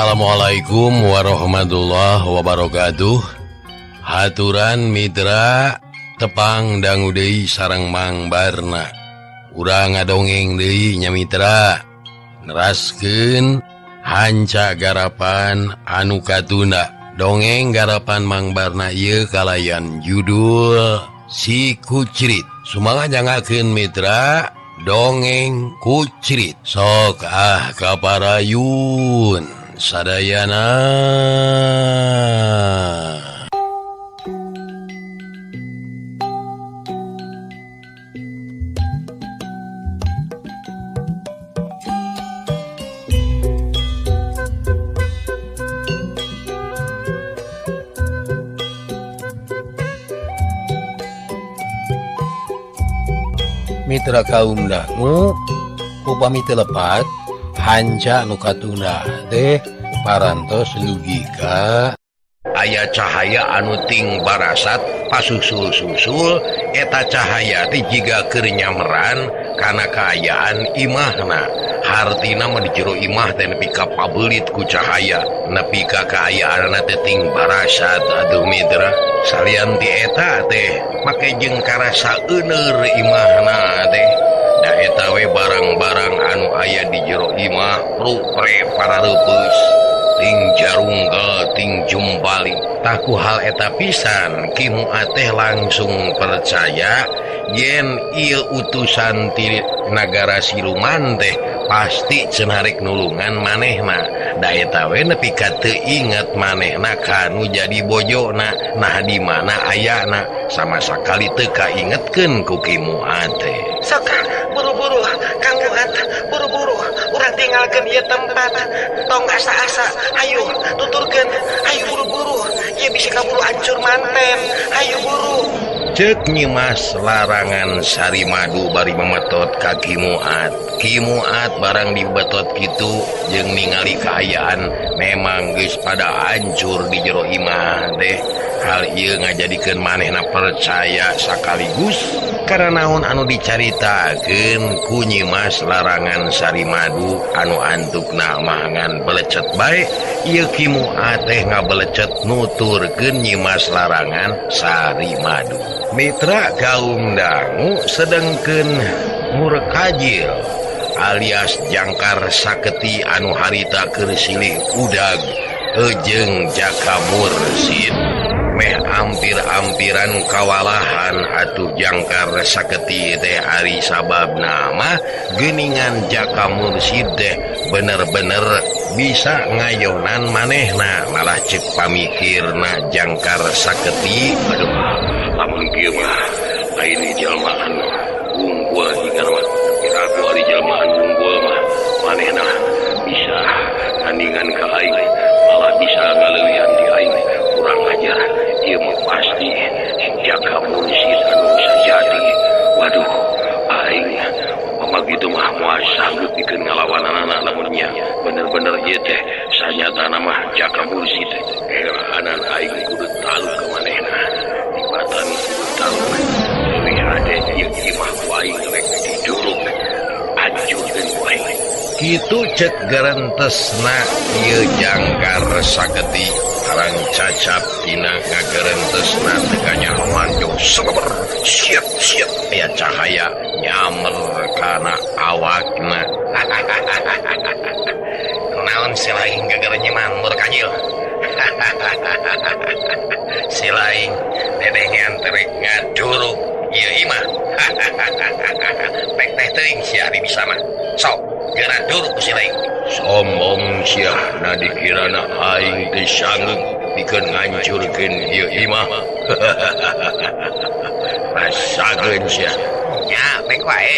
Assalamualaikum warahmatullahi wabarakatuh. Haturan mitra tepang dangu deui sareng Mang Barna. Urang ngadongeng deui nya mitra. Neraskeun hanca garapan anu katunda. Dongeng garapan Mang Barna ieu kalayan judul Si Kucrit. Sumaha jangakeun mitra dongeng kucrit. Sok kaparayun sadayana. Mitra kaum dangu upami telepat hanca nu katunda teh parantos lugika aya cahaya anu ting barasat pasusul-susul. Eta cahaya teh jiga keur nyameran kana kaayaan imahna. Hartina mah di jero imah teh nepi ka pabelit ku cahaya, nepi ka kaayaanna teh ting barasat. Aduh mitra, salian ti eta teh make jeung karasa euneur imahna teh. Da eta we barang-barang anu aya di jero imah prupre parareupus, ting jarunggal ting jumbali. Taku hal eta pisan kimu ateh langsung percaya yen ieu utusan ti nagara siluman teh pasti cenarek nulungan manehna. Da eta we nepi ka teu inget manehna kanu jadi bojona. Nah di mana ayana sama sakali teu kaingetkeun ku kimu ateh. Sok buru-buru Kang Muat, buru-buru urang tinggalkeun ieu tempat. Tong asa-asa hayu tuturkeun, hayu buru-buru ieu bisi kaburu hancur manten. Hayu buru. Cek Nyimas larangan sari madu bari memetot ka Kimuat. Kimuat barang dibetot kitu jeung ningali kaayaan memang geus pada hancur di jero imah teh. Hal ieu ngajadikeun manehna percaya sakaligus karena naon anu dicaritakeun ku Nyimas larangan sari madu anu antukna mangan belecet bae. Ieu Kimuat teh ngabelecet nuturkeun Nyimas larangan sari madu. Mitra kaum dangu sedengkeun Murkajil alias jangkar saketi anu harita keur silih udag jeung Jaka Mursid meh ampir-ampiran kawalahan atuh jangkar saketi teh ari sababna mah geuningan Jaka Mursid teh bener-bener bisa ngayonan manehna. Malah cek pamikirna jangkar saketi, aduh lamun kieu mah aing jelmaan unggul hingga mah piraku ari jelmaan unggul mah manehna bisa tandingan ka aing malah bisa ngaleuwihan ti aing. Kurang ajar ieu mah pasti Jaka Mursid anu sajati. Waduh aing mah gitu mah moal sanggup pikeun ngalawanana lamun nya bener-bener ieu teh sanyatana mah Jaka Mursid. Anan aing kudu talu ka manehna. Dibatan kudu talu. Deui ade ieu imah ku aing rek diduruk hancurkeun ku aing. Kitu cek garentesna ieu jangkar saketi harang cacap tina ngagarentesna teu kanyahoan jong seber siap aya cahaya nyamer kana awakna. Naon silaing gagareun nyeman Murkajil. Silaing dedengan terek ngaduruk ieu imah. Pek teh teuing sia ari bisa mah. Sok geura duruk ku silaing. Sombong sia na dikirana aing teh sanggeuk pikeun ngancurkeun ieu imah. Rasakeun sia. Ya, pek wae.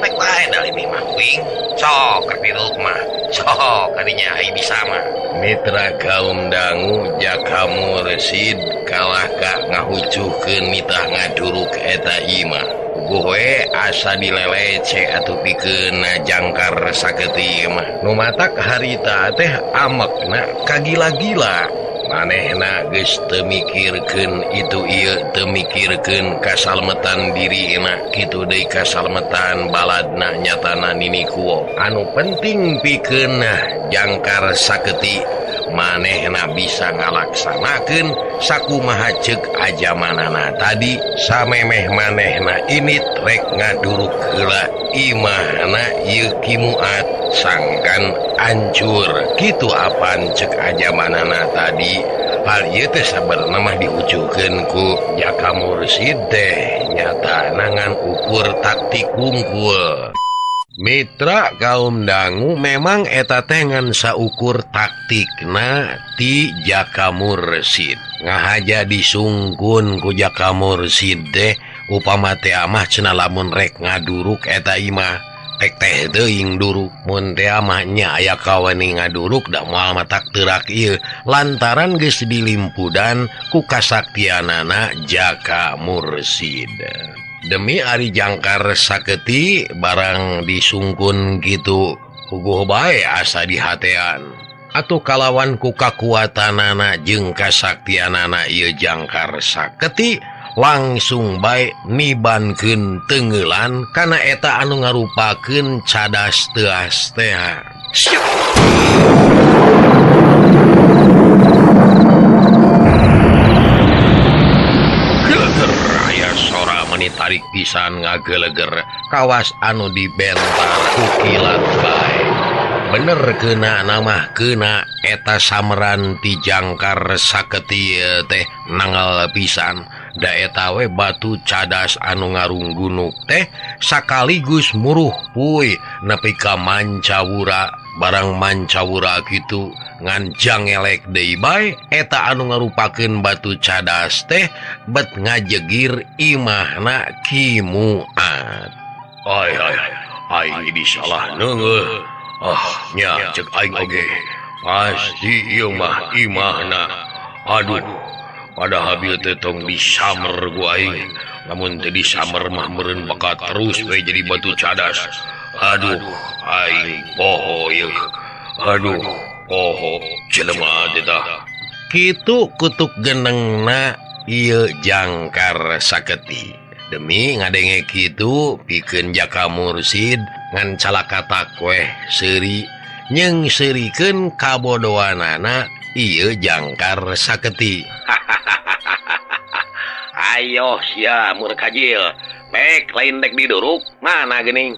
Pek wae dari imah wing. Sok keur diruk mah. Sok kadinya ai bisa mah. Mitra kaum dangu Jaka Mursid kalah ka ngahucuhkeun mitah ngaduruk eta imah. gue asa dilelece atau pikeun jangkar saketi mah nu matak harita teh amekna kagila-gila manehna geus teu mikirkeun itu ieu teu mikirkeun kasalmetan dirina kitu deui kasalmetan baladna nyatana nini kuwo anu penting pikeun jangkar saketi manehna bisa ngalaksanakeun sakumaha ceuk ajamanana tadi samemeh manehna init rek ngaduruk heula imahna ieu kimuat sangkan hancur kitu apaan ceuk ajamanana tadi hal ieu teh sabarna mah diucukeun ku Jaka Mursid teh nyata nangan ukur taktik wungkul. Mitra kaum dangu memang eta teh ngan saukur taktikna ti Jaka Mursid ngahaja disungkun ku Jaka Mursid teh upama teh amah cenah lamun rek ngaduruk eta imah tek teh teuing duruk mun teh amah nya aya kawani ngaduruk da moal matak teurak ieu lantaran geus dilimpudan ku kasaktianana Jaka Mursid. Demi ari jangkar saketi barang disungkun gitu puguh bae asa dihatean atuh kalawan ku kakuatanana jeung kasaktianana ieu jangkar saketi langsung bae nibankeun teungeulan kana eta anu ngarupakeun cadas teuas teh. Tarik pisan ngageleger kawas anu dibentar kukilat bae bener kena nama kena eta sameran ti jangkar saketi teh nangal pisan da eta we batu cadas anu ngarunggunuk teh sakaligus muruh puy nepi ka Mancawura barang Mancawura kitu ngan jangelek deui bae eta anu ngarupakeun batu cadas teh bet ngajegir imahna kimuat. Aing disalah neunguh. Nya cek aing oge pasti ieu mah imahna. Aduh pada habil teh tong disamer ku aing lamun teu disamer mah meureun bakal terus we jadi batu cadas. Aduh aing poho ieu. Aduh poho jelema teh kitu kutuk genengna ieu jangkar saketi. Demi ngadenge kitu pikeun Jaka Mursid ngan calakatak weh seuri nyeng seurikeun kabodohanana ieu jangkar saketi. Ayo sia mur kajil pek lain dek diduruk mana geuning.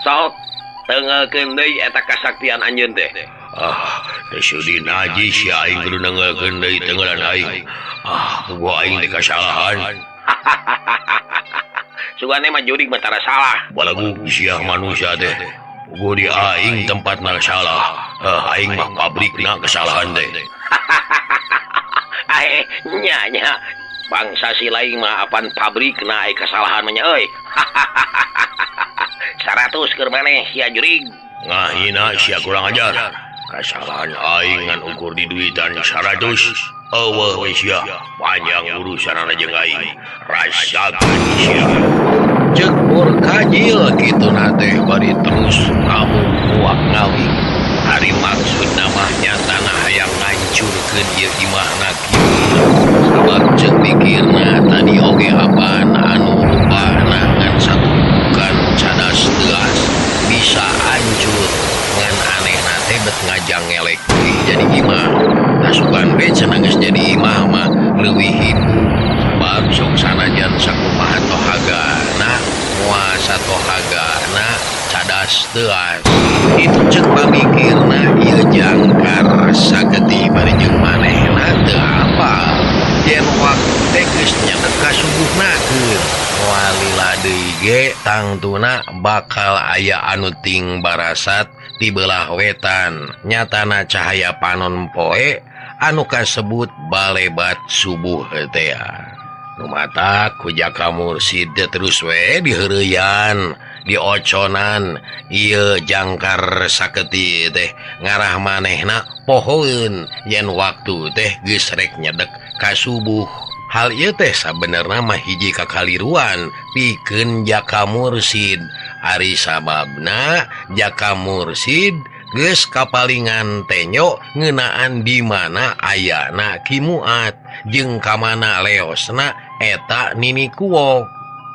Sok tengelkeun deui eta kasaktian anjeun teh. Desudin aji si aing kudu nengelkeun deui tenggelan aing. Gua aing teh kasalahan. Sugane mah jurig mentara salah. Balagu sia manusia teh. Gua di aing tempatna salah. Aing mah pabrikna kesalahan teh. Nya bangsa si lain mah apan pabrikna kesalahan mah nya euy. 100 keur maneh sia jurig. Ngahina sia kurang ajar. Kasalahan aing ngan ukur di duitan 100. Eueuh we sia panjang urusanana jeung aing. Rasakeun sia. Ceuk mur kajil kituna teh bari terus ngamuk muak ngawing. Ari maksudna mah nyatana hayang ngancurkeun ieu imahna kieu. Sabab ceuk pikirna tadi oge apaan anu rupana ngan satukan cadas teuas bisa hancur ngan anehna teh bet ngajangelek deui jadi imah. Tasukan we cenah geus jadi imah mah leuwih hibu. Sebab sok sanajan sakumaha tohagana moal satohagana cadas teuas. Itu ceuk pamikirna ieu jangkar saketi bari jeung manehna teu apal. Yen waktu teh geus nyatet kasubuhnakeun. Moal lila deui ge tangtuna bakal aya anu ting barasat ti beulah wetan. Nyatana cahaya panon poe anu kasebut balebat subuh teh. Nu matak ku Jaka Mursid terus we diheureuyan, dioconan ieu jangkar saketi teh ngarah manehna pohoeun yen waktu teh geus rek nyedek ka subuh. hal ieu teh sabenerna mah hiji kakaliruan pikeun Jaka Mursid. Ari sababna Jaka Mursid geus kapalingan tenyo ngeunaan di mana ayana Ki Muat jeung kamana leosna eta Nini Kuok.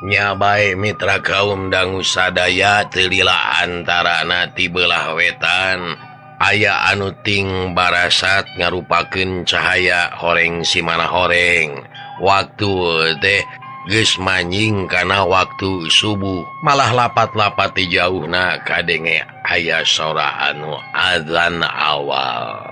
Nya bae mitra kaum dangu sadaya teu lila antarana ti beulah wetan aya anu ting barasat ngarupakeun cahaya horeng simana horeng. Waktu teh geus manjing kana waktu subuh, malah lapat-lapat di jauhna kadenge aya sora anu adzan awal.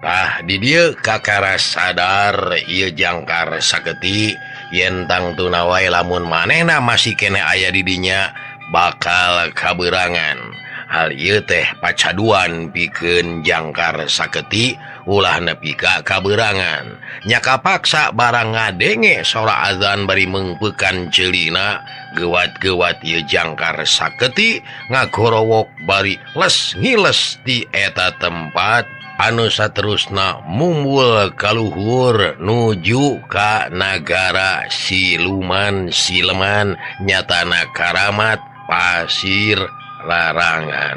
Tah di dieu kakara sadar ieu jangkar saketi yen tangtuna wae lamun manehna masih kene aya di dinya bakal kaberangan. Hal ieu teh pacaduan pikeun jangkar saketi ulah nepi ka kaberangan. Nya kapaksa barang ngadenge sora azan bari meungpeukan ceulina, gewat-gewat ieu jangkar saketi ngagorowok bari les ngiles di eta tempat anu saterusna mumbul kaluhur nuju ka nagara Siluman Sileman nyatana Karamat Pasir Larangan.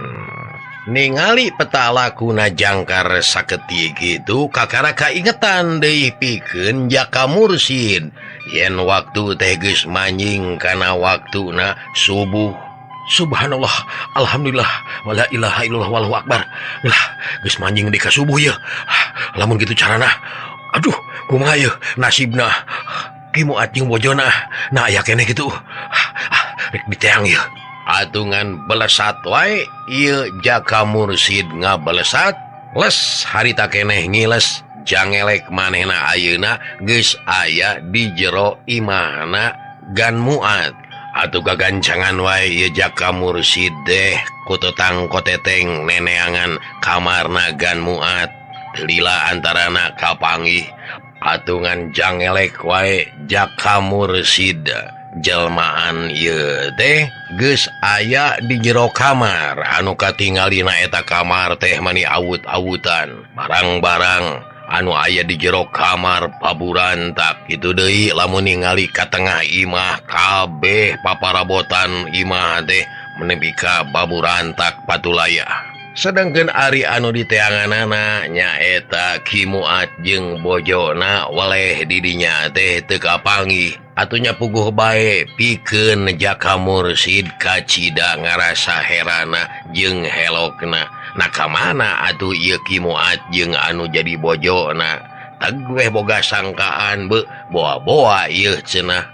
Ningali peta lakuna jangkar saketi gitu kakara kaingetan deui pikeun Jaka Mursid yen waktu teh geus manjing kana waktuna subuh. Subhanallah, alhamdulillah, wala ilaha illallah wallahu akbar. Lah, geus manjing di ka subuh ya. Lamun gitu carana. Aduh, kumaha ye nasibna Ki Muat jeung bojona. Nah, aya keneh kitu. Rek diteang ye. Atungan belesat wae ieu Jaka Mursid ngabelesat les harita keneh ngiles jangelek manehna ayeuna geus aya di jero imahna Gan Muat. Atuh gagancangan wae ieu Jaka Mursid deh ku tetang koteteng neneangan kamarna Gan Muat lila antarana kapanggih. Atungan jangelek wae Jaka Mursid jelmaan ieu teh geus aya di jero kamar anu katingalina eta kamar teh mani awut-awutan barang-barang anu aya di jero kamar paburantak. Itu deui lamun ningali ka tengah imah kabeh paparabotan imah teh menepi ka baburantak patulaya. Sedangkeun ari anu diteanganana nyaeta Ki Muat jeung bojona weleh di dinya teh teu kapanggih. Atunya puguh bae pikeun Jaka Mursid kacida ngarasa herana jeung helokna. Nah kamana atuh ieu Ki Muat jeung anu jadi bojona? Tagweh boga sangkaan be boa-boa ieu cenah.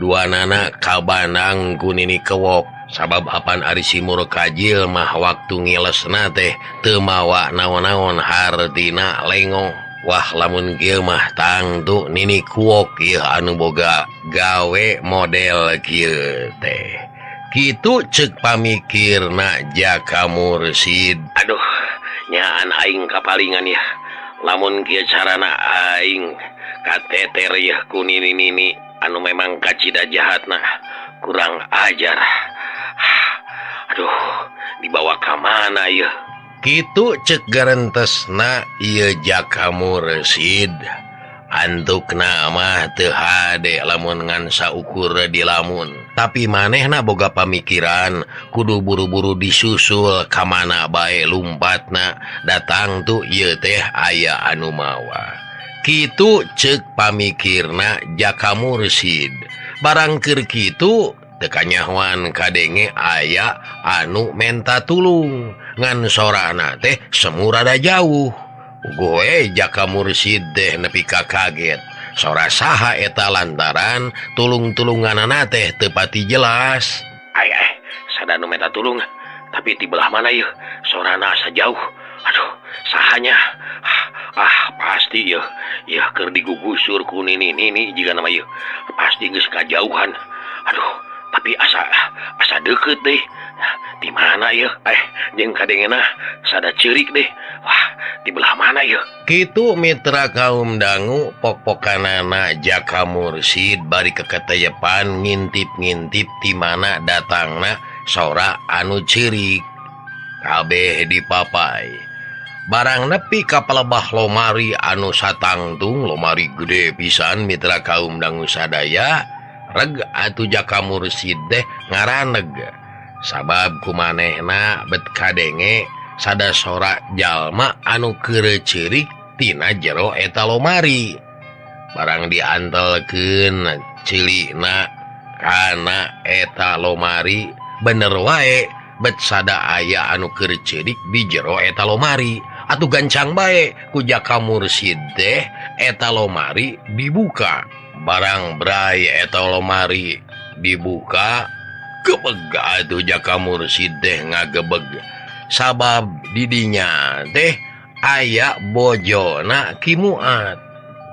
Duanana kabandang ku Nini Kuok. Sabab apan ari Simur Kajil mah waktu ngilesna teh teu mawa naon-naon hartina lengong. Wah lamun kieu mah tangtu Nini Kuok ieu anu boga gawe model kieu teh. Kitu ceuk pamikirna Jaka Mursid. Aduh, nyaan aing kapalingan ya. Lamun kieu carana aing kateter ya ku nini-nini anu memang kacida jahatna kurang ajar. Aduh, dibawa ka mana ya? Kitu ceuk garentesna ieu Jaka Mursid. Antukna mah teu hade lamun ngan saukur di lamun. Tapi manehna boga pamikiran kudu buru-buru disusul ka mana bae lumpatna datang tu ieu teh aya anu mawa. Kitu ceuk pamikirna Jaka Mursid. Barang keur kitu teu kanyahoan kadenge aya anu menta tulung ngan sorana teh semu rada jauh. Gue Jaka Mursid deh nepi ka kaget. Sora saha eta lantaran tulung-tulunganana teh teu pati jelas. Ai sadanu menta tulung, tapi ti belah mana yeuh? Sorana asa jauh. Aduh, sahanya? Pasti yeuh. Yeuh keur digugusur ku nini jiga nama yeuh. Pasti geus kajauhan. Aduh, tapi asa deukeut deh. Di mana ya? Jeung kadengena sada ceurik deh. Wah, di belah mana ya? Kitu mitra kaum dangu pok-pokanana Jaka Mursid bari keketayepan ngintip-ngintip di mana datangna sora anu ceurik. Kabeh dipapai. barang nepi ka palebah lomari anu satangtung lomari gede pisan mitra kaum dangu sadaya reg atuh Jaka Mursid teh ngaraneg sabab kumanehna bet kadenge sada sora jalma anu keureuk tina jero eta lomari barang diantelkeun cilikna kana eta lomari bener wae bet sada aya anu keureuk di jero eta lomari atuh gancang bae ku Jaka Mursid teh eta lomari dibuka barang bray eta lomari dibuka gebeg atuh Jaka Mursid teh ngagebeg sabab didinya teh aya bojona Ki Muat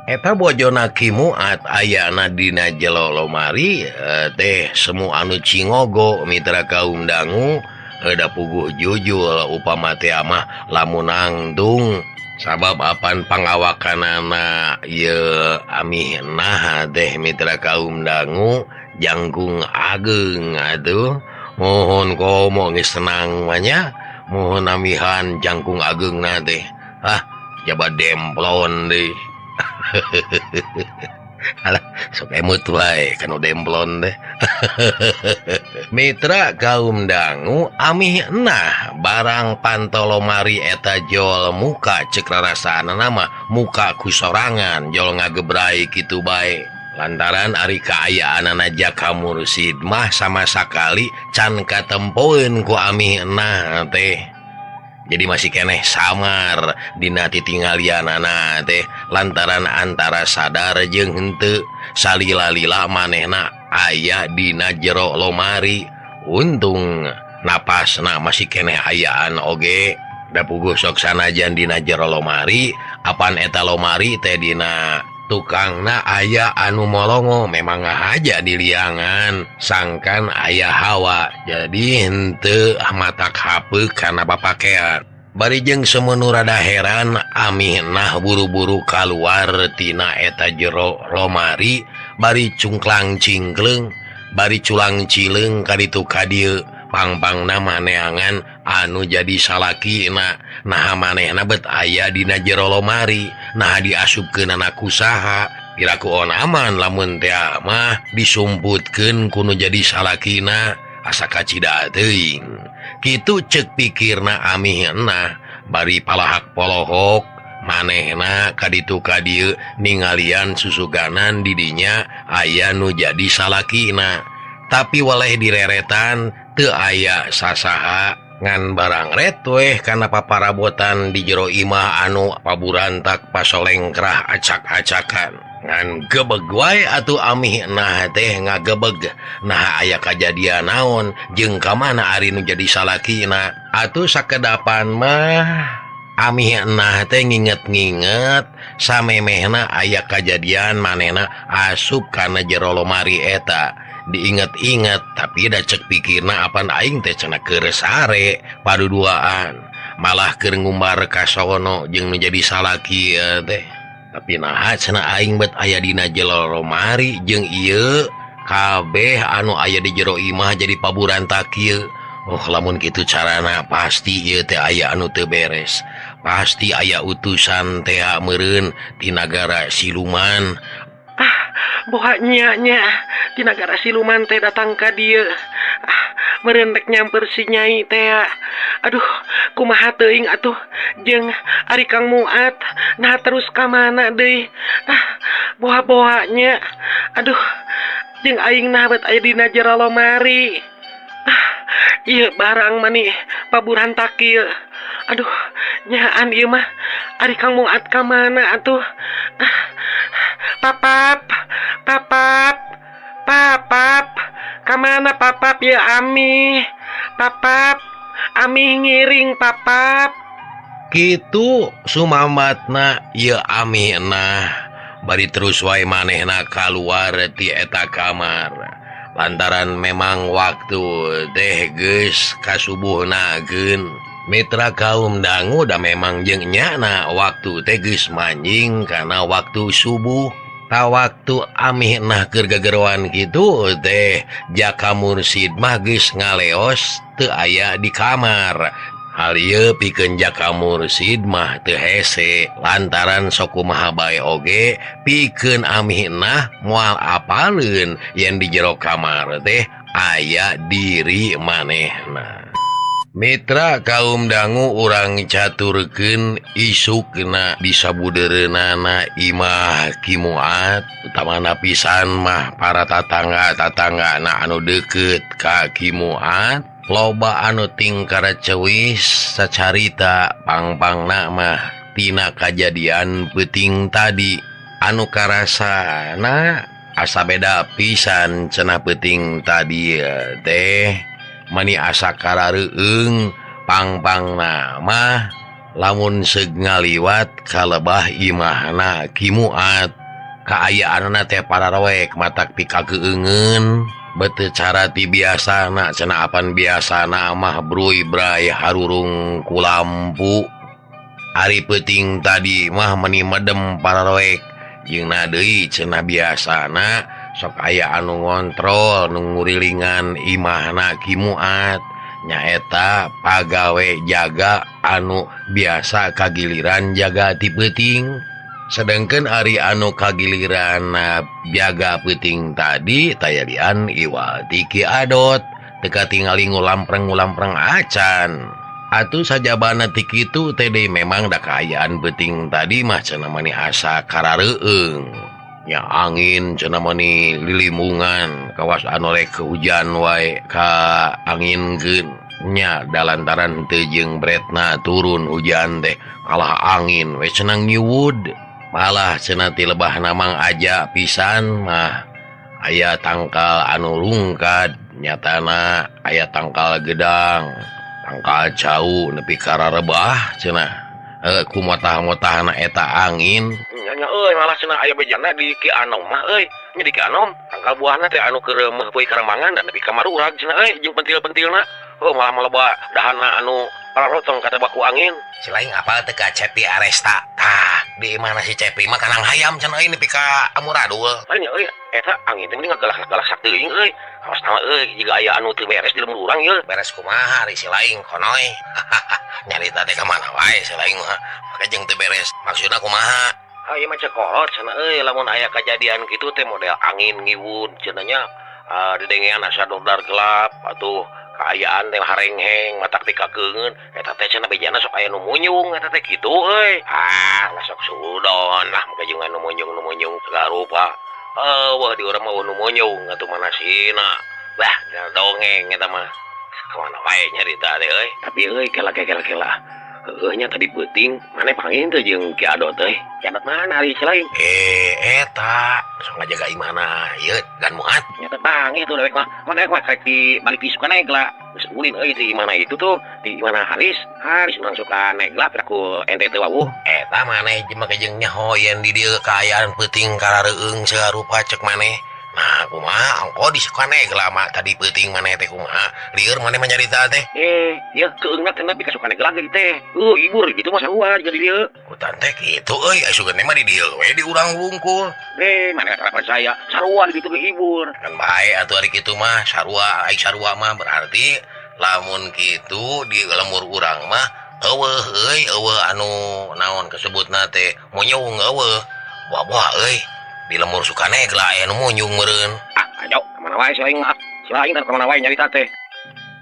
eta bojona Ki Muat ayana dina jelo lomari teh semu anu cingogo mitra kaum dangu da puguh jujul upama teh mah lamun angtung sabab apan pangawakanana ieu amihna teh mitra kaum dangu jangkung ageng atuh mohon komo geus tenang manya mohon amihan jangkung ageng teh jaba demplon deh alah sok emut wae kanu demplon teh mitra kaum dangu amihna barang pantolomari eta jol muka cek rarasana nama muka kusorangan jol ngagebrai kitu bae lantaran ari kaayaanana Jaka Mursid mah sama sakali can katempoeun ku amihna teh jadi masih keneh samar dina titinggalianana teh lantaran antara sadar jeung henteu salila-lila manehna aya dina jero lomari untung napasna masih keneh ayaan oge da puguh sok sanajan dina jero lomari apan eta lomari teh dina tukangna aya anu molongo memang ngahaja di liangan sangkan aya hawa jadi henteu matak hapeuk kana papakean bari jeung semeunu rada heran aminah buru-buru kaluar tina eta jero lomari bari cungklang cingkleng bari culang cileung ka ditu ka dieu pangpangna maneangan anu jadi salakina nah manehna bet aya dina jero lomari nah diasupkeun anak usaha piraku aman lamun teh mah disumputkeun kudu jadi salakina asa kacida teuing kitu ceuk pikirna amihna bari palahak polohok manehna ka ditu ka dieu ningalian susuganan didinya aya nu jadi salakina tapi waleh direretan teu aya sasaha ngan barang retweh kana paparabotan di jero imah anu paburantak pasolengkrah acak-acakan ngan gebeg wae atuh amihna teh ngagebeg nah aya kajadian naon jeung ka mana ari nu jadi salakina atuh sakedapan mah amihna teh nginget-nginget samemehna aya kajadian manehna asup kana jero lomari eta diinget-inget tapi da cek pikirna apan aing teh cenah keur sare paduduaan malah keur ngumbar ka sono jeung nu jadi salaki teh tapi naha cenah aing bet aya dina jero lomari jeung ieu kabeh anu aya di jero imah jadi paburantak ieu lamun kitu carana pasti ieu teh aya anu teu beres pasti aya utusan teh meureun ti nagara siluman bohanya di negara siluman teh datang ka dieu meureun rek nyamper si nyai teh aduh kumaha teuing atuh jeung ari Kang Muat nah terus ka mana deui boha-bohanya aduh jeung aing nah bet aya dina jero lomari ieu barang mani paburantak ieu aduh nyaan ieu mah ari Kang Muat ka mana atuh papap kamana papap ya ami papap ami ngiring papap kitu sumamatna ya amihna bari terus wae manehna kaluar ti eta kamar lantaran memang waktu teh geus kasubuhnageun mitra kaum dangu da memang jeung nyana waktu teh geus manjing kana waktu subuh ta waktu amihna keur gagerowan kitu teh Jaka Mursid mah geus ngaleos teu aya di kamar Hal pikeun Jaka Mursid mah teu hese lantaran sok kumaha bae oge pikeun amihna moal apaleun yen di jero kamar teh aya diri manehna. Mitra kaum dangu urang caturkeun isukna disabudereunana Imah Kimuat utamana pisan mah para tatangga-tatanggana anu deukeut ka Kimuat loba anu tingkara cewis sacarita pang-pangna mah tina kajadian peuting tadi anu karasana asa beda pisan cenah peuting tadi teh mani asa karareueung pang-pangna mah lamun seug ngaliwat kalebah imahna Kimuat kaayaanna teh pararoek matak pikageungeun bete cara ti biasana cenah apan biasana mah bruy bray harurung ku lampu ari peuting tadi mah meni medem pararoek jeung deui cenah biasana sok aya anu ngontrol nu ngurilingan imahna Kimuat nyaeta pagawe jaga anu biasa kagiliran jaga ti peuting sedangkan ari anu kagiliran jaga peuting tadi tayalian iwal ti Ki Adot teka tingali ngulampreng acan atuh sajabana ti kitu teh deui memang da kaayaan peuting tadi mah cenah mani asa karareueung nya angin cenah mani lilimungan kawas anu rek hujan wae ka anginkeun nya dalantaran teu jeung bretna turun hujan teh kalah angin we cenah nyiwud malah cenah ti lebahna mang aja pisan mah aya tangkal anu lungkad nyatana aya tangkal gedang tangkal cau nepi kararebah cenah kumotah-motahna eta angin nya malah cenah aya bejana di Ki Anom mah nya di Ki Anom tangkal buahna teh anu keureuh poe karambangan dan nepi ka marurag cenah jeung pentil-pentilna malah maloba dahana anu pararotong kata baku angin selain apal teka Cepi Aresta tah di mana si Cepi mah kanang hayam cenah nepi ka Amuradul nya eta angin teh mending galak-galak teuing awas nama jiga aya anu teu beres di lembur urang ieu beres kumaha ari si laing konoy nyarita teh ka mana wae si laing mah maka jeung teu beres maksudna kumaha ieu mah cekolot cenah lamun aya kajadian kitu teh model angin ngiwun cenah nya dedengean asa dodar gelap atuh kaayaan teh harengheng matak ti kakeungeun eta teh cenah bejana sok aya nu munyung eta teh kitu sok sudon lah maka jeung anu munyung segala rupa wah di urang mah nu munyung atuh manasina bah dongeng eta mah kamana wae nyarita teh tapi kela nya tadi peuting maneh pangin teh jeung Ki Adot teh Ki Adot mana ari selain eta sok ngajaga imana ieu gan muat nya teh pangin tuh dewek mah maneh mah karek di balik pisu ka negla geus ulin di mana itu tuh di mana Haris urang suka negla aku ente teh wawuh eta maneh make jeung nyaho yen di dieu kaayaan peuting karareueung sarupa cek maneh nah kumaha angko di suka negla mah tadi peuting maneh teh kumaha lieur maneh mah nyarita teh ya keungna teh nepi ka suka negla ge teh ibur gitu mah sarua jadi dieu kutan teh kitu asugeun mah di dieu we di urang wungkul maneh tara percaya sarua di ditu ge ibur kan bae atuh ari kitu mah sarua sarua mah berarti lamun kitu di lembur urang mah eueuh anu naon kasebutna teh munyung eueuh buah-buah di lemur suka negla aya nu munyung meureun ayo kamana wae selain mah selain kan kamana wae nyarita teh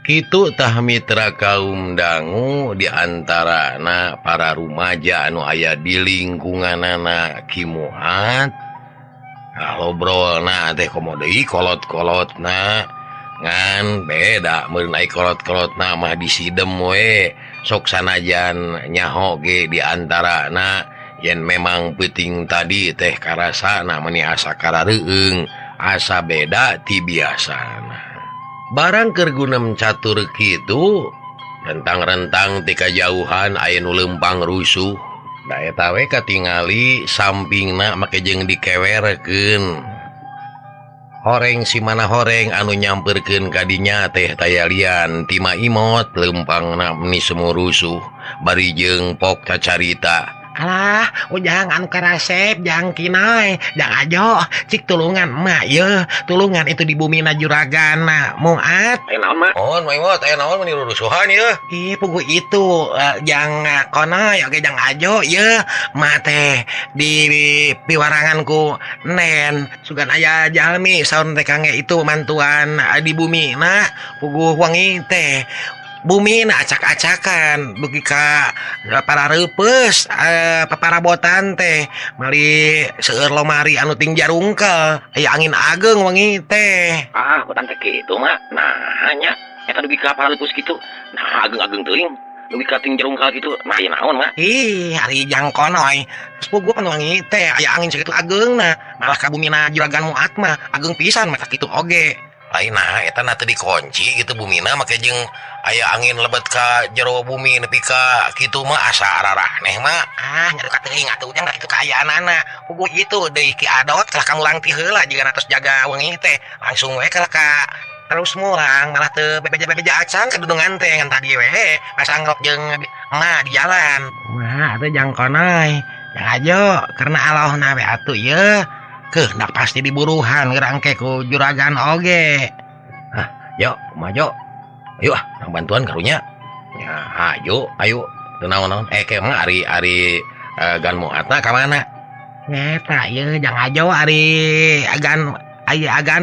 kitu tah mitra kaum dangu di antarana para rumaja anu aya di lingkunganana Kimuat ngobrolna teh komo deui kolot-kolotna ngan beda meureun ai kolot-kolotna mah disidem we sok sanajan nyaho ge di antarana yen memang peuting tadi teh karasana meni asa karareueung asa beda ti biasana barang keur gunem catur kitu rentang-rentang ti kajauhan aya nu leumpang rusuh da eta we katingali sampingna make jeung dikewerkeun horeng si mana horeng anu nyamperkeun ka dinya teh tayalian ti Maimot leumpangna meni semu rusuh bari jeung pok cacarita Alah, ujang anu karasep, jang kinai, jang ajo, cik tulungan emak ye, tulungan itu di bumi na juragan na muat. Naon mah? Naon maimot naon meniru rusuhan ya. Ih, pugu itu jang konoi, oke jang ajo ye, mak teh di piwaranganku nen, sugan aya jalmi saun teh kange itu mantuan di bumi na, pugu wangi teh. Bumi na acak-acakan dugi ka para reupes paparabotan teh mali seueur lomari anu ting jarungkel aya angin ageng wangi teh. Bukan teh kitu mah. Nah nya eta dugi ka para reupes kitu. Nah ageng-ageng teuing dugi ka ting jarungkel kitu. Nah ieu naon mah? Ih, hari jang konoy. Sepugu kan wangi teh aya angin sakitu ageungna. Malah ka bumi na juragan muat mah ageng pisan mah kitu oge. Lain eta na teu dikunci gitu bumina make jeung aya angin lebet ka jero bumi nepi ka kitu mah asa araraneh mah. Nyaru ka teuing atuh ujang da kitu kaayaanana. Pugu itu deui ki adot lah kamu lang ti heula jiga tos jaga wengi teh. Langsung we ka terus mulang malah teu bebeja acan kadudungan teh ngan tadi we pasanggok jeung emak di jalan. Wah, atuh jang konoy. Jang ajo karena Allahna we atuh ye. Nak pasti diburuhan ngerangke ku juragan oge. Yuk, majo. Ayo nang bantuan karunya. Ya, ayo. Teu naon-naon. Kemang ari gan muatna ka mana? Nyeta ye jang ajo ari agan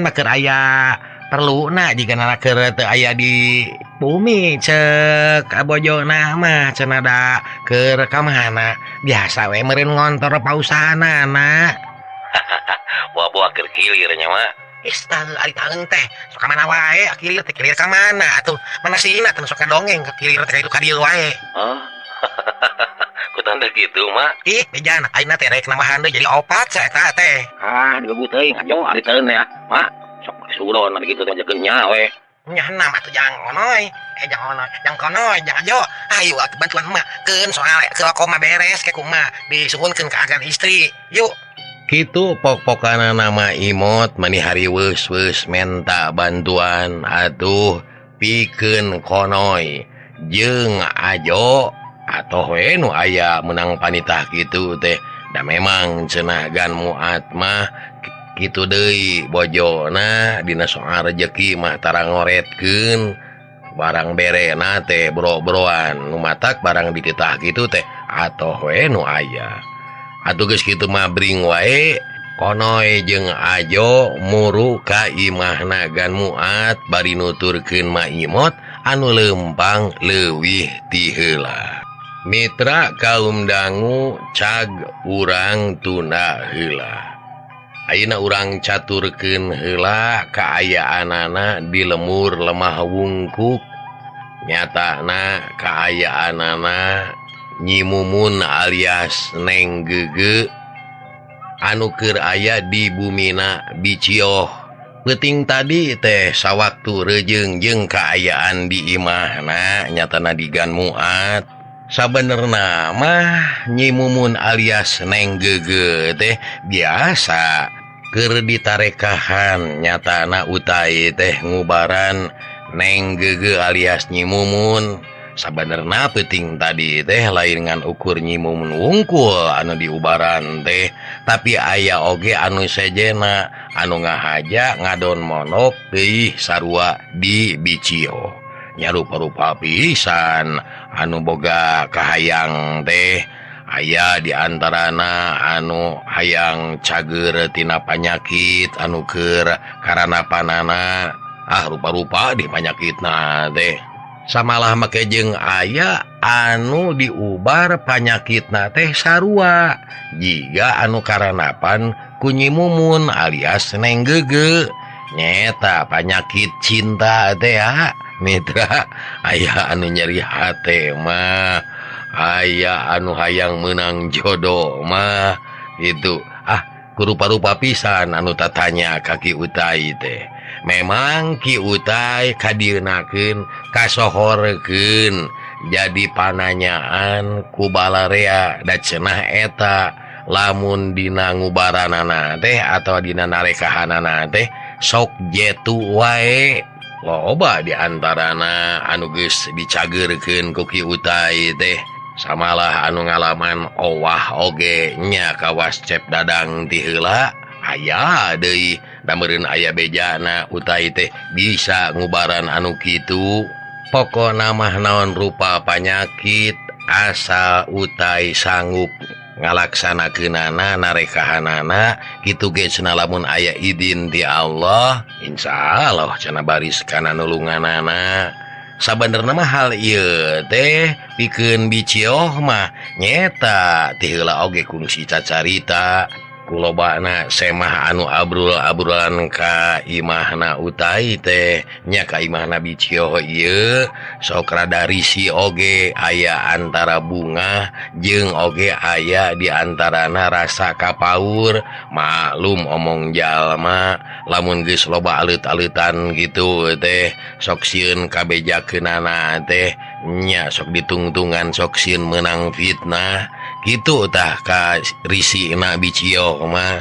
mah keur aya perluna jigana keur teu aya di bumi cek bojona mah cenah da keur ka mana. Biasa we meureun ngontor pausahanana. Buah-buah keur kilir nya mah. Ari taeung teh sok ka mana wae kilir teh kilir ka mana atuh mana sina teh sok dongeng ka kilir teh itu ka dieu wae. Ku tanda kitu mah. Ih bejan ayeuna teh rek namahan deui jadi opat saeta teh. Digagu teuing ajo ari teuing ya mak sok sudon ari kitu teh jakeun nya we. Nya nam atuh jang onoy jang konoy jang ajo ayo atuh bantuan emak keun soal keur koma beres ke kumaha disuhunkeun ka agan istri yuk. Kitu pok-pokana nama imot mani hari weus menta bantuan atuh pikeun konoy jeung ajo atoh we nu aya menang panitah kitu teh da memang cenah gan muat mah kitu deui bojona dina soal rejeki mah tara ngoretkeun barang berena teh bro-broan nu matak barang dititah kitu teh atoh we nu aya. Atuh geus kitu mah bring wae konoy jeung ajo muru ka imahna gan muat bari nuturkeun ma imot anu lempang leuwih ti heula. Mitra kaum dangu cag urang tunda heula. Ayeuna urang caturkeun heula kaayaanana di lemur lemah wungkuk. Nyatana kaayaanana Nyi Mumun alias Neng Gege anu keur aya di bumina Bicioh. Peuting tadi teh sawaktu rejeung jeung kaayaan di imahna nyatana di gan muat. Sabenerna mah Nyi Mumun alias Neng Gege teh biasa keur ditarekahan nyatana utai teh ngubaran Neng Gege alias Nyi Mumun. Sabenerna peuting tadi teh lain ngan ukur Nyi Mumun wungkul anu diubaran teh tapi aya oge anu sejena anu ngahaja ngadon monok teuih sarua di Bicioh. Nya rupa-rupa pisan anu boga kahayang teh aya di antarana anu hayang cager tina panyakit anu keur karanapanana rupa-rupa di panyakitna teh. Samalah make jeung aya anu diubar panyakitna teh sarua jiga anu karanapan ku Nyi Mumun alias Neng Gege. Nyeta panyakit cinta teh ya mitra. Aya anu nyeri hate mah, aya anu hayang menang jodoh mah itu rupa-rupa pisan anu tatanya kaki utai teh. Memang Ki Utai kadienakeun kasohorkeun jadi pananyaan ku balarea da cenah eta lamun dina ngubaranana teh atau dina narekahanana teh sok jetu wae. Loba di antarana anu geus dicageurkeun ku Ki Utai teh samalah anu ngalaman owah oge nya kawas cep dadang ti heula aya deui da meureun aya bejana utai teh bisa ngubaran anu kitu pokona mah naon rupa panyakit asa utai sanggup ngalaksanakeunana narekahanana kitu ge cenah lamun aya idin ti Allah insyaallah cenah baris kana nulunganana. Sabenerna mah hal ieu teh pikeun bicioh mah nyeta ti heula oge kungsi cacarita kulobana semah anu abrul-abrulan ka imahna utai teh nya ka imahna bicioh ieu sok rada risi oge aya antara bunga jeung oge aya di antarana rasa kapaur maklum omong jalma lamun geus loba alit-alitan gitu teh sok sieun kabejakeunana teh nya sok ditungtungan sok sieun menang fitnah gitu tah ka risina bicio mah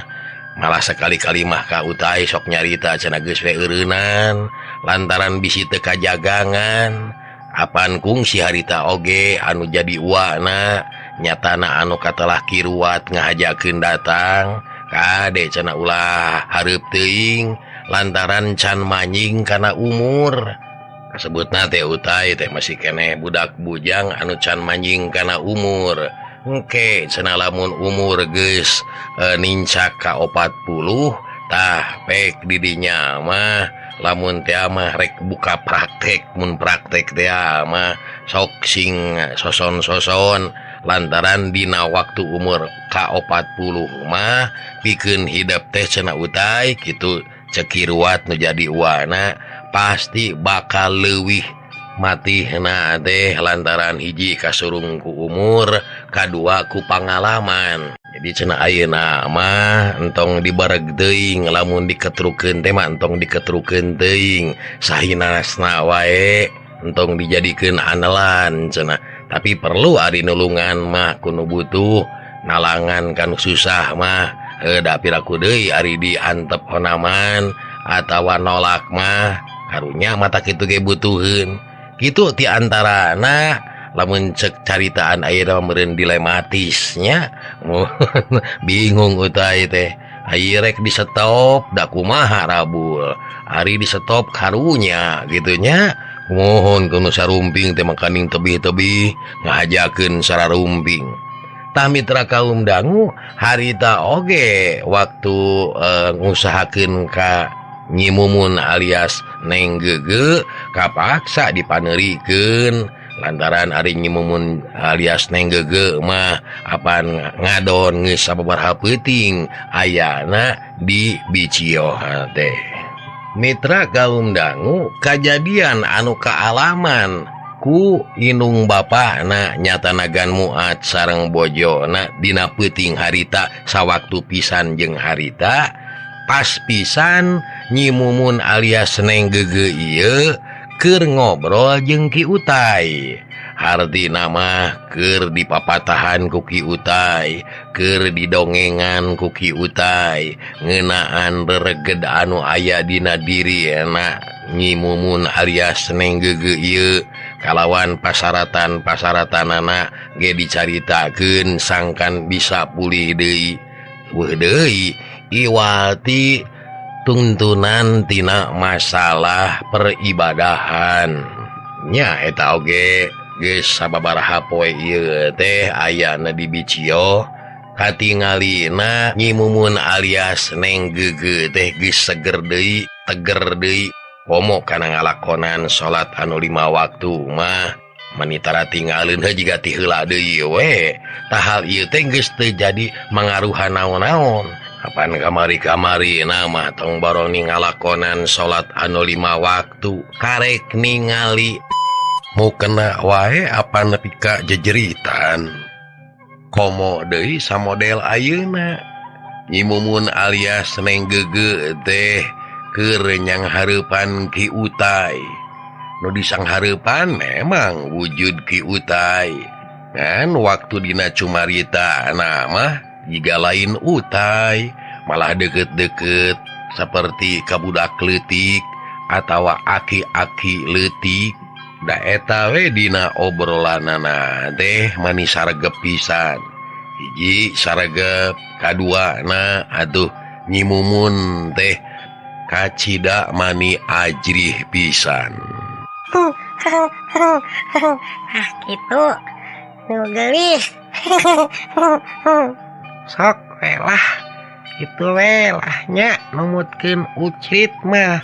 malah sekali-kali mah ka utai sok nyarita cenah geus we eureunan lantaran bisi teu kajagangan apan kungsi harita oge anu jadi uwana nyatana anu katelah kiruat ngahajakeun datang kade cenah ulah hareup teuing lantaran can manying kana umur kasebutna teh utai teh masih keneh budak bujang anu can manying kana umur engke cenah lamun umur geus nincak ka 40 tah pek didinya mah lamun teh mah rek buka praktek mun praktek teh mah sok sing soson-soson lantaran dina waktu umur ka 40 mah pikeun hidup teh cenah utai kitu cekiruat nu jadi uwana pasti bakal leuwih matihna teh lantaran hiji kasurung ku umur kadua ku pangalaman jadi cenah ayeuna mah entong dibareg teuing lamun diketrukeun teh mah entong diketrukeun teuing sahinasna wae entong dijadikeun anelan cenah tapi perlu ari nulungan mah kudu butuh nalangan kan susah mah da piraku deui ari diantep honaman atawa nolak mah karunya mata kitu ge butuheun gitu ti antarana lamun cek caritaan ayeuna meureun dilematisnya bingung utai teh ai rek di stop da kumaha rabul ari di stop karunya gitunya mohon kuno sarumping teh makaning tebih-tebih ngahajakeun sararumping tah mitra kaum dangu harita oge waktu ngusahakeun ka Nyi Mumun alias Neng Gege kapaksa dipanerikeun lantaran ari Nyi Mumun alias Neng Gege mah apaan ngadon geus sababaraha peuting ayana di Bicio teh. Mitra kaum dangu kajadian anu kaalaman ku inung bapana nyata Nagan Muat sareng bojona dina peuting harita sawaktu pisan jeung harita pas pisan Nyi Mumun alias Neng Gege ieu keur ngobrol jeung Ki Utai hartina mah keur dipapatahan ku Ki Utai keur didongengan ku Ki Utai ngeunaan rereged anu aya dina dirina Nyi Mumun alias Neng Gege ieu kalawan pasaratan-pasaratanana ge dicaritakeun sangkan bisa pulih deui weuh deui iwati tuntunan tina masalah peribadahan nya eta oge geus sababaraha poe ieu teh ayana di Bicio katingalina Nyi Mumun alias Neng Gege teh geus seger deui teger deui komo kana ngalakonan salat anu 5 waktu mah manitara tinggalin jiga ti heula deui we tah hal ieu teh geus teu jadi mangaruhan naon-naon apaan kamari-kamari nama tong baroni ngalakonan salat anu 5 waktu karek ningali mau kena wae apa nepika jejeritan komo deui samodel ayeuna Nyi Mumun alias Neng Gege teh keur nyang hareupan Ki Utai nu disang hareupan memang wujud Ki Utai kan waktu dina cumarita mah jiga lain Utai malah deket-deket seperti kabudak leutik atawa aki-aki leutik daeta we dina obrolanana teh mani saregep pisan. Hiji saregep, kadua na atuh nyimumun teh kacida mani ajrih pisan. Ah gitu nu gelis. Sok welah itu welahnya numutkeun ucrit mah.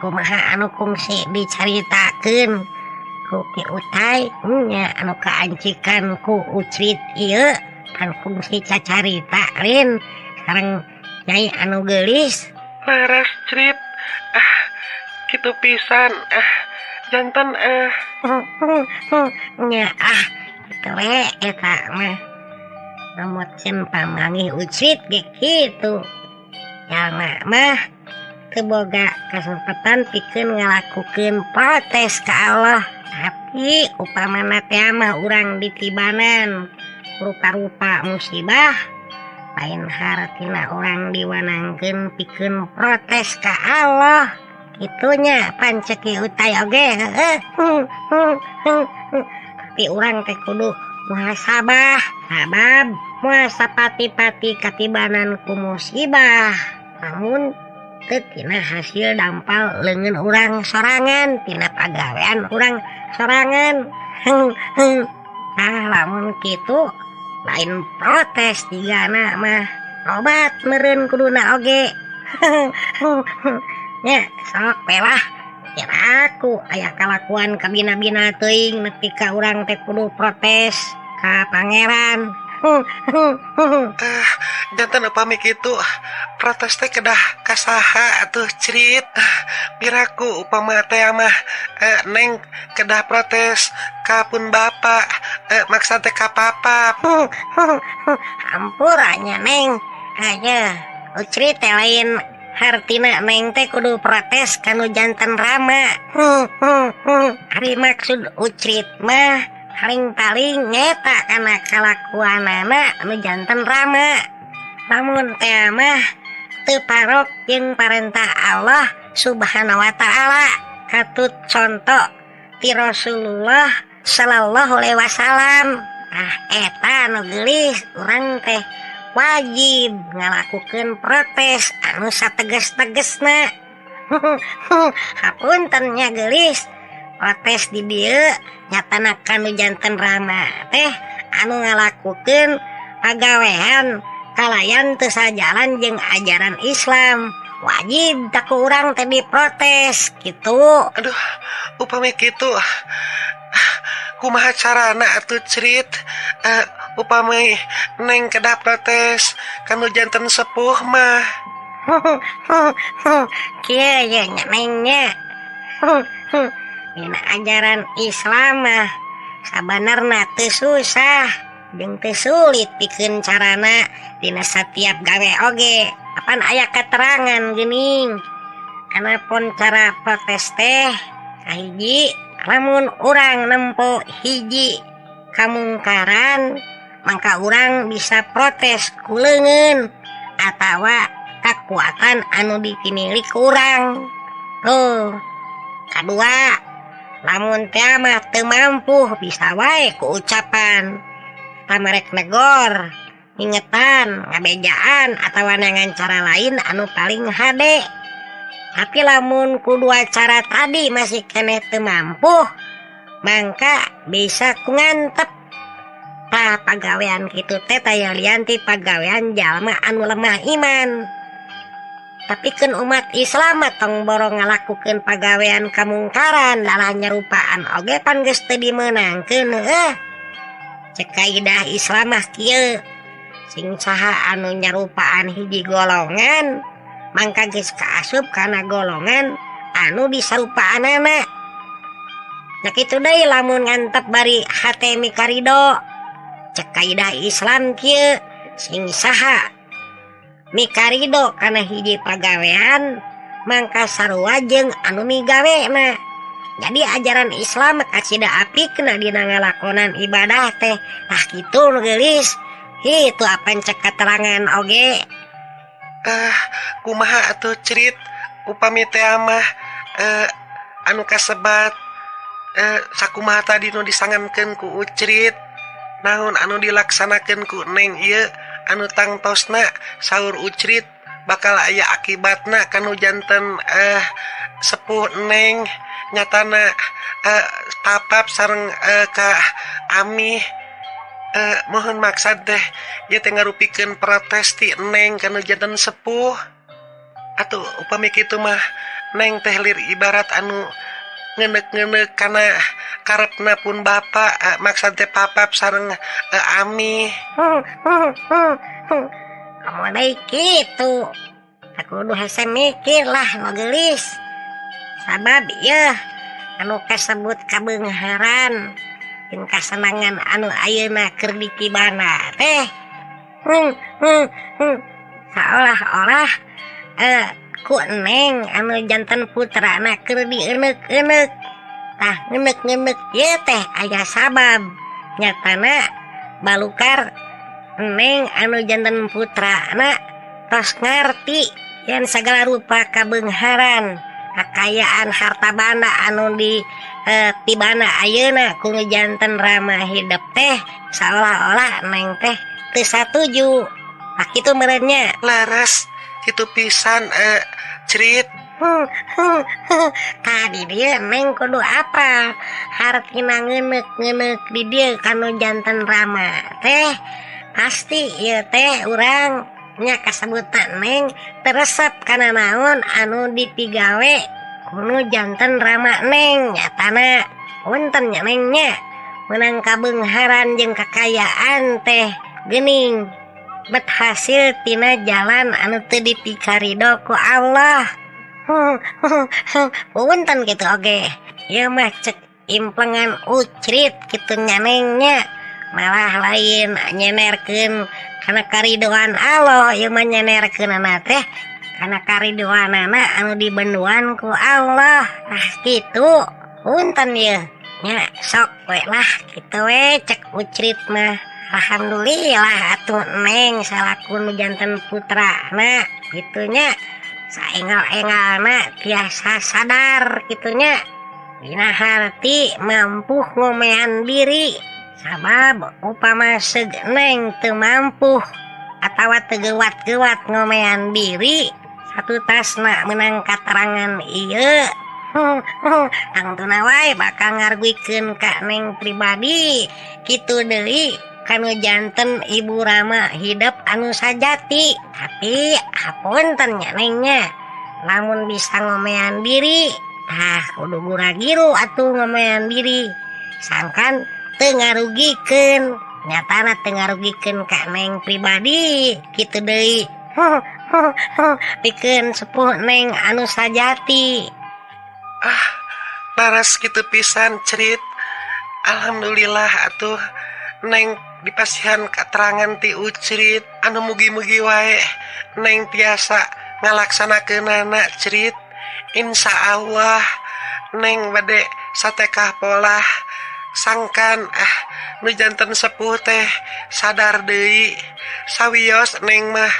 Kumaha anu kungsi dicaritakeun ku Ki Utai nya anu kaancikan ku Ucrit ieu kan kungsi cacarita rin sareng Nyai anu gelis. Laras Crit, kitu pisan, janten Nya kitu we eta mah namutkeun pamanggih Ucrit ge kitu. Jalma mah teu boga kasempatan pikeun ngalakukeun protes ka Allah. Tapi upamana teh mah urang ditibanan rupa-rupa musibah, lain hartina urang diwanangkeun pikeun protes ka Allah. Kitunya pancek Ki Utai oge. Tapi urang teh kudu muhasabah, sabab muhasapati-pati katibanan ku musibah. Namun teu tina hasil dampal leungeun urang sorangan, tina pagawean urang sorangan. Lamun kitu lain protes digana mah obat meureun kuduna oge. Nya sok pelah aku aya kalakuan kabina-bina teuing nepi ka urang teh kudu protes ka pangeran. Janten upami kitu protes teh kedah kasaha atuh Crit. Piraku upama teh mah Neng kedah protes ka pun bapak, maksud teh ka papa. Hampuranya Neng aya Ucrit teh lain hartina Neng teh kudu protes kanu janten Rama. Ari maksud Ucrit mah paling nyeta kana kalakuanana anu janten Rama. Lamun teh mah teu parok jeung parentah Allah Subhanahu wa taala. Katut contoh ti Rasulullah sallallahu alaihi wasallam. Eta anu geulis urang teh wajib ngalakukeun protes anu sateges-tegesna. Hapunten nya geulis protes di dieu nyatana kanu janten Rama teh anu ngalakukeun pagawean kalayan teu sajalan jeung ajaran Islam, wajib tak urang teh diprotes gitu. Aduh, upami kitu kumaha carana atuh Crit? Upami Neng kedah protes kanu janten sepuh mah. Kieu ye nya Nengnya. Dina ajaran Islam mah sabenerna teu susah jeung teu sulit pikeun carana dina setiap gawe oge. Apan aya keterangan geuning. Anapun cara protes teh kahiji, lamun urang nempo hiji kamungkaran maka urang bisa protes ku leungeun atawa kakuatan anu dipimilik urang. Tuh. Kadua, lamun teh mah teu mampu bisa wae ku ucapan tamarek negor, ingetan, ngabejaan atawa dengan cara lain anu paling hade. Tapi lamun kudua cara tadi masih keneh teu mampu, mangka bisa ku ngantep. Tah pagawean kitu teh taya lian ti pagawean jalma anu lemah iman. Tapi kan umat Islam tong borong ngalakukeun pagawean kamungkaran dalah nyarupaan oge pan geus teu dimeunangkeun heueuh. Cek kaidah Islam mah kieu. Sing saha anu nyarupaan hiji golongan mangka geus kaasup kana golongan anu disarupaanana. Nah kitu deui lamun ngantep bari hate mikarido. Cek kaidah Islam kieu, sing saha mikarido kana hiji pagawean mangka sarua jeung anu migawena. Jadi ajaran Islam kacida apikeun dina ngalakonan ibadah teh. Tah kitu nu geulis. Itu apan cek keterangan oge. Kumaha atuh Crit? Upami teh mah anu kasebat sakumaha tadi nu disangankeun ku Ucrit naon anu dilaksanakeun ku Neng ieu anu tangtosna saur Ucrit bakal aya akibatna kanu janten sepuh Neng nyatana papap sareng ka Ami mohon maksad teh ieu teh ngarupikeun protes ti Neng kanu janten sepuh atuh upami kitu mah Neng teh lir ibarat anu ngenek-ngenek kana karepna pun bapak maksud teh papap sareng Ami. Kamu deh gitu. Aku udah hese mikir lah ngogelis. Sabab ya anu kasebut kabeungharan jeung kasenangan anu ayeuna keur ditibana teh. Seolah-olah ku Neng anu janten putrana keur dieuneuk-euneuk. Tah ngeuneuk-ngeuneuk ieu teh aya sabab. Nyatana balukar Neng anu janten putrana tos ngarti yen sagala rupa kabeungharan kakayaan harta banda anu di tibana ayeuna ku janten Rama hidup teh seolah-olah Neng teh teu satuju. Nah kitu meureunnya. Laras kitu pisan Crit. Tadi dia Neng kudu apa hartina ngeuneuk-ngeuneuk di dieu kanu janten Rama teh pasti ieu teh urang nya kasebutan Neng teresep kana naon anu dipigawe kuno janten Rama Neng nyatana punten nya Neng nya meunang kabeungharan jeung kakayaan teh geuning bet hasil tina jalan anu teu dipikarido ku Allah. Punten gitu oge. Ieu mah cek implengan Ucrit kitu nya Neng nya malah lain nyenerkeun kana karidoan Allah ieu mah nyenerkeunana teh kana karidoanana anu dibenduan ku Allah. Nah kitu punten ieu nya sok we lah kitu we cek Ucrit mah. Alhamdulillah atuh Neng salaku nu janten putrana gitunya saengal-engalna tiasa sadar gitunya dina harti mampu ngomean diri sabab upama seug Neng teu mampu atawa teu gewat-gewat ngomean diri satu tasna meunang katerangan ieu tangtuna wae bakal ngarguikeun ka Neng pribadi kitu deui kanu janten Ibu Rama hidup anu sajati. Tapi hapunten nya Neng nya lamun bisa ngomean diri kudu gura-giru atuh ngomean diri sangkan teu ngarugikeun nyatana teu ngarugikeun ka Neng pribadi kitu deui. Pikeun sepuh Neng anu sajati. Laras kitu pisan Crit. Alhamdulillah atuh Neng dipasihan katerangan ti Ucrit anu mugi-mugi wae Neng tiasa ngalaksanakeunana Crit. Insyaallah Neng bade satekah polah sangkan nu janten sepuh teh sadar deui sawios Neng mah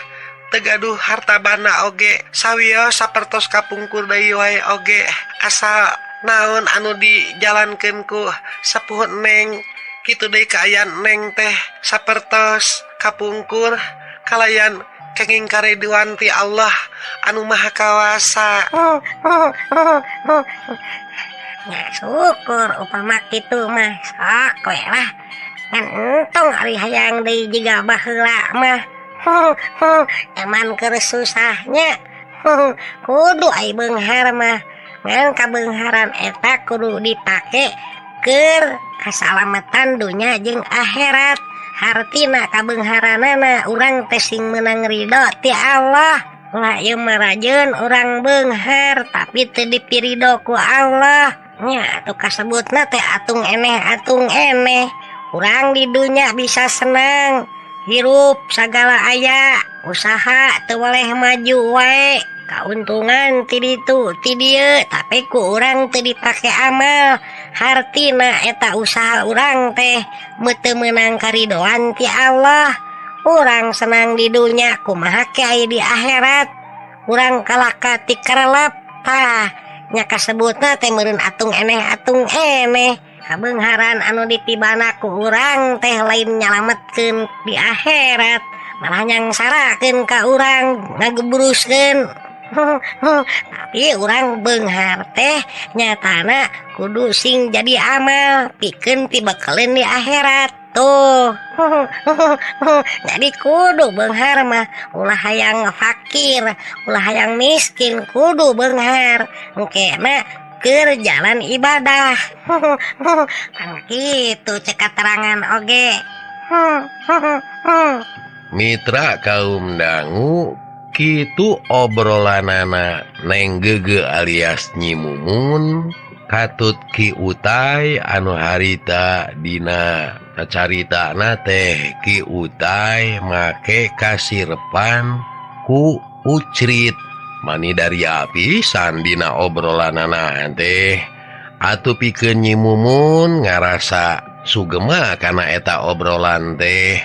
teu gaduh harta bana oge sawios sapertos kapungkur deui wae oge asal naon anu dijalankeun ku sepuh Neng kitu deui kaayaan Neng teh sapertos kapungkur kalayan kenging karidhoan ti Allah anu maha kawasa. Ya syukur upama kitu mah sok we lah ngan entong ari hayang deui jiga baheula mah. Eman keur susahnya kudu ai beunghar mah ngan kabeungharan eta kudu dipake keur kasalamatan dunya jeung akhirat. Hartina kabeungharanana urang teh sing meunang ridho ti Allah. Lah ieu marajeun urang beunghar tapi teu dipirido ku Allah. Nya atuh kasebutna teh atung eneh. Urang di dunya bisa senang, hirup sagala aya, usaha teu boleh maju wae. Kauntungan ti ditu ti dieu tapi ku urang teu dipake amal. Hartina eta usaha urang teh teu meunang karidoan ti Allah. Urang senang di dunya kumaha ke aya di akhirat. Urang kalaka ti karelep tah nya kasebutna teh meureun atung eneh kabengharan anu ditibana ku urang teh lain nyalametkeun di akhirat malah nyangsarakeun ka urang ngagebruskeun. Tapi urang beunghar teh nyatana kudu sing jadi amal pikeun tibakaleun di akhirat tuh. Jadi kudu beunghar mah ulah hayang fakir ulah hayang miskin kudu beunghar engkena keur jalan ibadah. Kan kitu cek katerangan oge. Mitra kaum dangu kitu obrolanana Neng Gege alias Nyi Mumun katut Ki Utai anu harita dina caritana teh Ki Utai make kasirepan ku Ucrit mani dari apisan dina obrolanana teh atuh pikeun Nyi Mumun ngarasa sugema kana eta obrolan teh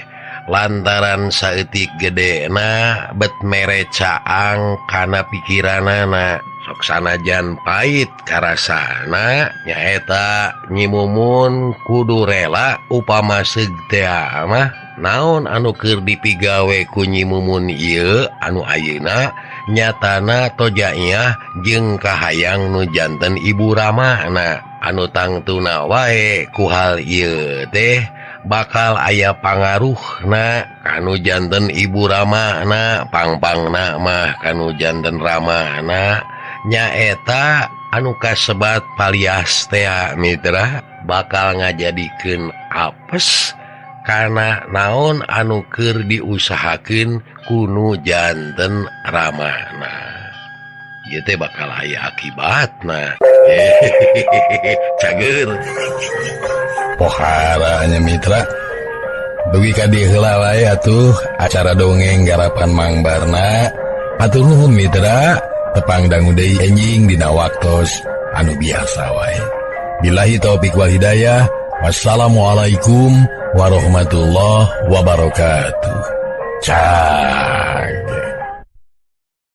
lantaran saeutik gedena bet mere caang kana pikiranana sok sanajan pait karasana nyaeta Nyi Mumun kudu rela upama seug teh mah naon anu keur dipigawe ku Nyi Mumun ieu anu ayeuna nyatana tojaiyah jeung kahayang nu janten Ibu Ramana anu tangtuna wae ku hal ieu teh bakal aya pangaruhna kanu janten Ibu Ramana pangpangna mah kanu janten Ramana nyaeta anu kasebat palias teh mitra bakal ngajadikeun apes kana naon anu keur diusahakeun kunu janten Ramana ieu teh bakal aya akibatna. Cager poharanya mitra dugi ka dieu heula wae atuh acara dongeng garapan Mang Barna atur nuhun mitra tepang dangu deui enjing dina waktos anu biasa wae billahi taufik wal hidayah wassalamualaikum warahmatullahi wabarakatuh. Ciao.